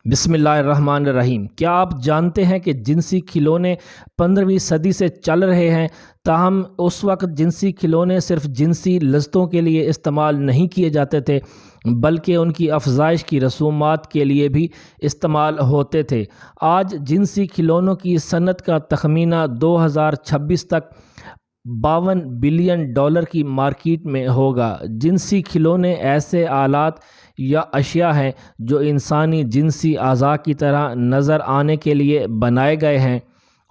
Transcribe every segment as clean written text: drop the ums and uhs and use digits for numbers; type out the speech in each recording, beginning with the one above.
बिस्मिल्लाहिर्रहमानिर्रहीम। क्या आप जानते हैं कि जिनसी खिलौने 15वीं सदी से चल रहे हैं? ताहम उस वक्त जिनसी खिलौने सिर्फ जिनसी लज़्ज़तों के लिए इस्तेमाल नहीं किए जाते थे, बल्कि उनकी अफजाइश की रसूमात के लिए भी इस्तेमाल होते थे। आज जिनसी खिलौनों की सनत का तखमीना 2026 तक $52 बिलियन की मार्केट में होगा। जिनसी खिलौने ऐसे आलात या अशिया हैं जो इंसानी जिनसी अज़ा की तरह नज़र आने के लिए बनाए गए हैं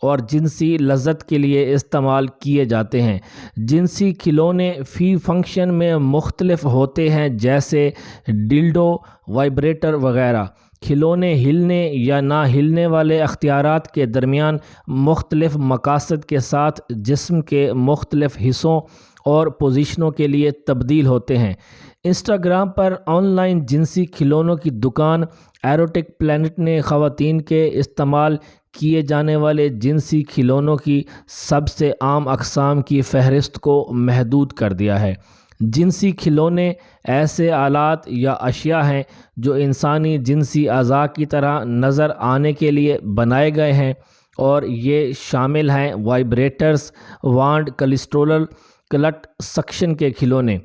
और जिनसी लज़्ज़त के लिए इस्तेमाल किए जाते हैं। जिनसी खिलौने फ़ी फंक्शन में मुख्तलिफ होते हैं, जैसे डिल्डो, वाइब्रेटर वगैरह। खिलौने हिलने या ना हिलने वाले अख्तियारात के दरमियान मुख्तलिफ मकासद के साथ जिस्म के मुख्तलिफ हिस्सों और पोजीशनों के लिए तब्दील होते हैं। इंस्टाग्राम पर ऑनलाइन जिनसी खिलौनों की दुकान एरोटिक प्लैनेट ने ख़वातीन के इस्तेमाल किए जाने वाले जिनसी खिलौनों की सबसे आम अक़साम की फ़हरिस्त को महदूद कर दिया है। जिनसी खिलौने ऐसे आलात या अशिया हैं जो इंसानी जिनसी अज़ा की तरह नज़र आने के लिए बनाए गए हैं, और ये शामिल हैं वाइब्रेटर्स, वांड, क्लिस्टोरल क्लट सक्शन के खिलौने,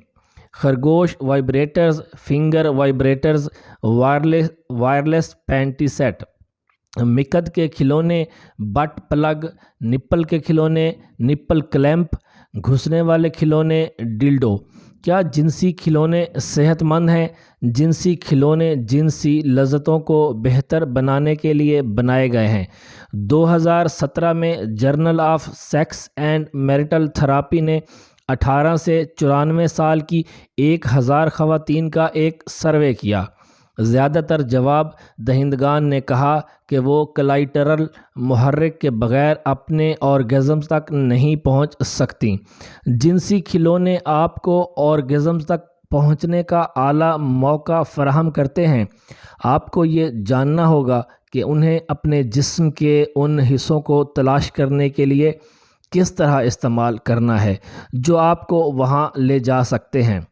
खरगोश vibrators, finger vibrators, wireless panty set, मिकद के खिलौने, बट प्लग, निप्पल के खिलौने, निप्पल क्लैंप, घुसने वाले खिलौने, डिल्डो। क्या जिनसी खिलौने सेहतमंद हैं? जिनसी खिलौने जिनसी लज़्ज़तों को बेहतर बनाने के लिए बनाए गए हैं। 2017 में journal of sex and marital therapy ने 18 से 94 साल की 1000 ख़वातीन का एक सर्वे किया। ज़्यादातर जवाब दहिंदगान ने कहा कि वो क्लाइटरल मुहर्रिक के बग़ैर अपने ऑर्गेज़म्स तक नहीं पहुंच सकती। जिनसी खिलौने आपको ऑर्गेज़म्स तक पहुंचने का आला मौका फ़राहम करते हैं। आपको ये जानना होगा कि उन्हें अपने जिस्म के उन हिस्सों को तलाश करने के लिए किस तरह इस्तेमाल करना है जो आपको वहाँ ले जा सकते हैं।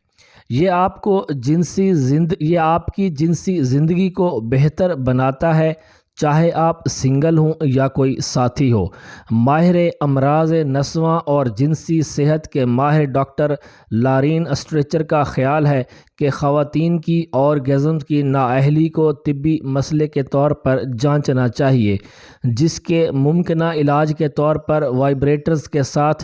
ये आपकी जिनसी ज़िंदगी को बेहतर बनाता है, चाहे आप सिंगल हों या कोई साथी हो। माहिर अमराज़ नस्वां और जिनसी सेहत के माहिर डॉक्टर लॉरीन स्ट्रेचर का ख़्याल है कि ख़वातीन की ऑर्गेज़म्स की नाअहली को तिब्बी मसले के तौर पर जांचना चाहिए, जिसके मुमकिना इलाज के तौर पर वाइब्रेटर्स के साथ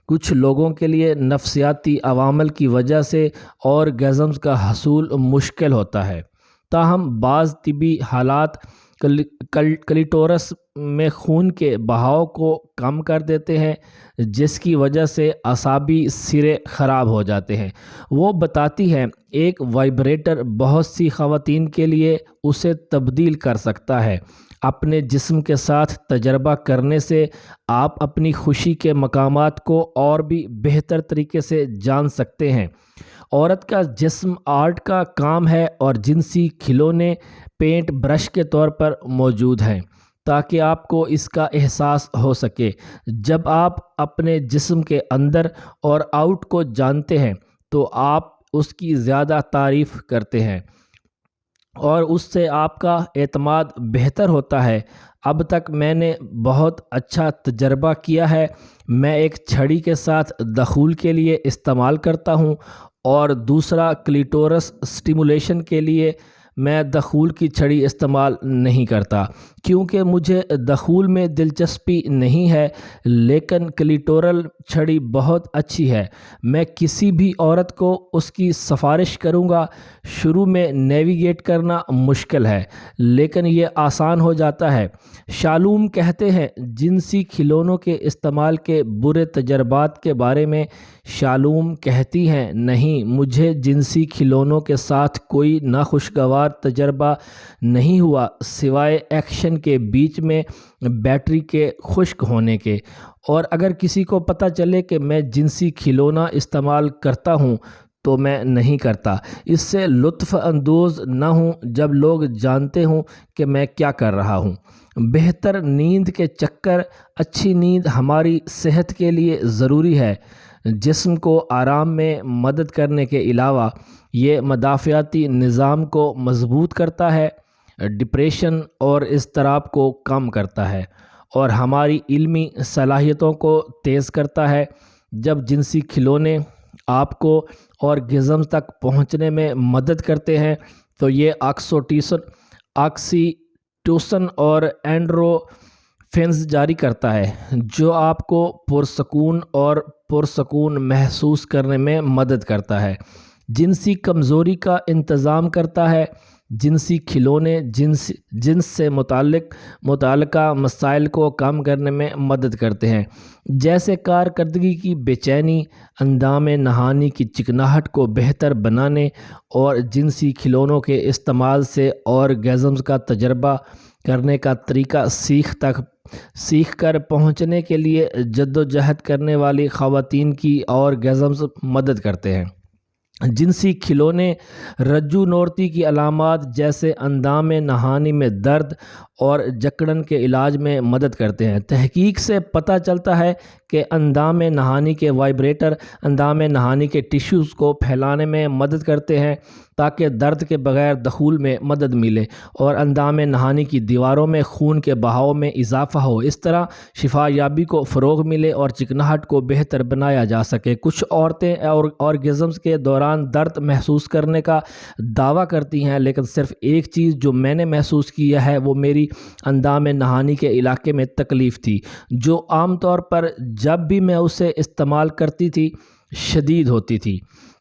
कुछ लोगों के लिए नफ्सियाती अवामल की वजह से ऑर्गेज़म्स का हसूल मुश्किल होता है। ताहम बाज़ तिब्बी हालात क्लिटोरस में खून के बहाव को कम कर देते हैं, जिसकी वजह से असाबी सिरे ख़राब हो जाते हैं। वो बताती हैं, एक वाइब्रेटर बहुत सी ख़वातीन के लिए उसे तब्दील कर सकता है। अपने जिस्म के साथ तजर्बा करने से आप अपनी खुशी के मकामात को और भी बेहतर तरीके से जान सकते हैं। औरत का जिस्म आर्ट का काम है और जिनसी खिलौने पेंट ब्रश के तौर पर मौजूद हैं ताकि आपको इसका एहसास हो सके। जब आप अपने जिस्म के अंदर और आउट को जानते हैं तो आप उसकी ज़्यादा तारीफ़ करते हैं और उससे आपका एतमाद बेहतर होता है। अब तक मैंने बहुत अच्छा तजर्बा किया है। मैं एक छड़ी के साथ दखूल के लिए इस्तेमाल करता हूँ और दूसरा क्लिटोरस स्टिमुलेशन के लिए मैं दखूल की छड़ी इस्तेमाल नहीं करता, क्योंकि मुझे दखूल में दिलचस्पी नहीं है, लेकिन क्लिटोरल छड़ी बहुत अच्छी है। मैं किसी भी औरत को उसकी सिफारिश करूँगा। शुरू में नेविगेट करना मुश्किल है, लेकिन ये आसान हो जाता है। शालूम कहते हैं, जिनसी खिलौनों के इस्तेमाल के बुरे तजर्बात के बारे में शालूम कहती हैं, नहीं, मुझे जिनसी खिलौनों के साथ कोई नाखुशगवार तजर्बा नहीं हुआ सिवाय एक्शन के बीच में बैटरी के खुश्क होने के। और अगर किसी को पता चले कि मैं जिनसी खिलौना इस्तेमाल करता हूँ तो मैं नहीं करता। इससे लुत्फ़ अंदोज़ न हूँ जब लोग जानते हों कि मैं क्या कर रहा हूँ। बेहतर नींद के चक्कर। अच्छी नींद हमारी सेहत के लिए ज़रूरी है। जिस्म को आराम में मदद करने के अलावा ये मदाफ़ियाती निज़ाम को मज़बूत करता है। ڈپریشن اور اضطراب کو کم کرتا ہے اور ہماری علمی صلاحیتوں کو تیز کرتا ہے۔ جب جنسی کھلونے آپ کو اورگزم تک پہنچنے میں مدد کرتے ہیں تو یہ آکسیٹوسن اور اینڈروفینز جاری کرتا ہے جو آپ کو پرسکون محسوس کرنے میں مدد کرتا ہے۔ جنسی کمزوری کا انتظام کرتا ہے۔ جنسی کھلونے جنس سے متعلقہ مسائل کو کم کرنے میں مدد کرتے ہیں، جیسے کارکردگی کی بے چینی، اندام نہانی کی چکناہٹ کو بہتر بنانے اور جنسی کھلونوں کے استعمال سے اورگزمز کا تجربہ کرنے کا طریقہ سیکھ کر پہنچنے کے لیے جدوجہد کرنے والی خواتین کی اورگزمز مدد کرتے ہیں۔ جنسی کھلونے رجو نورتی کی علامات جیسے اندام نہانی میں درد اور جکڑن کے علاج میں مدد کرتے ہیں۔ تحقیق سے پتہ چلتا ہے کہ اندام نہانی کے وائبریٹر اندام نہانی کے ٹیشوز کو پھیلانے میں مدد کرتے ہیں تاکہ درد کے بغیر دخول میں مدد ملے اور اندام نہانی کی دیواروں میں خون کے بہاؤ میں اضافہ ہو۔ اس طرح شفا یابی کو فروغ ملے اور چکناہٹ کو بہتر بنایا جا سکے۔ کچھ عورتیں اورگزمز کے دوران درد محسوس کرنے کا دعویٰ کرتی ہیں، لیکن صرف ایک چیز جو میں نے محسوس کیا ہے وہ میری اندام نہانی کے علاقے میں تکلیف تھی، جو عام طور پر جب بھی میں اسے استعمال کرتی تھی شدید ہوتی تھی۔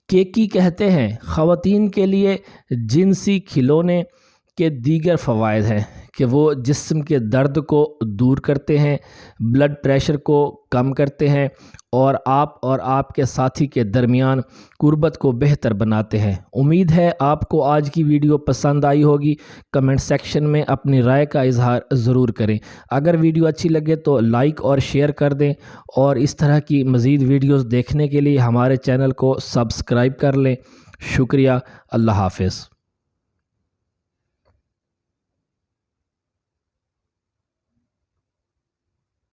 کیکی کہتے ہیں، خواتین کے لیے جنسی کھلونے کے دیگر فوائد ہیں کہ وہ جسم کے درد کو دور کرتے ہیں، بلڈ پریشر کو کم کرتے ہیں اور آپ کے ساتھی کے درمیان قربت کو بہتر بناتے ہیں۔ امید ہے آپ کو آج کی ویڈیو پسند آئی ہوگی۔ کمنٹ سیکشن میں اپنی رائے کا اظہار ضرور کریں۔ اگر ویڈیو اچھی لگے تو لائک اور شیئر کر دیں اور اس طرح کی مزید ویڈیوز دیکھنے کے لیے ہمارے چینل کو سبسکرائب کر لیں۔ شکریہ۔ اللہ حافظ۔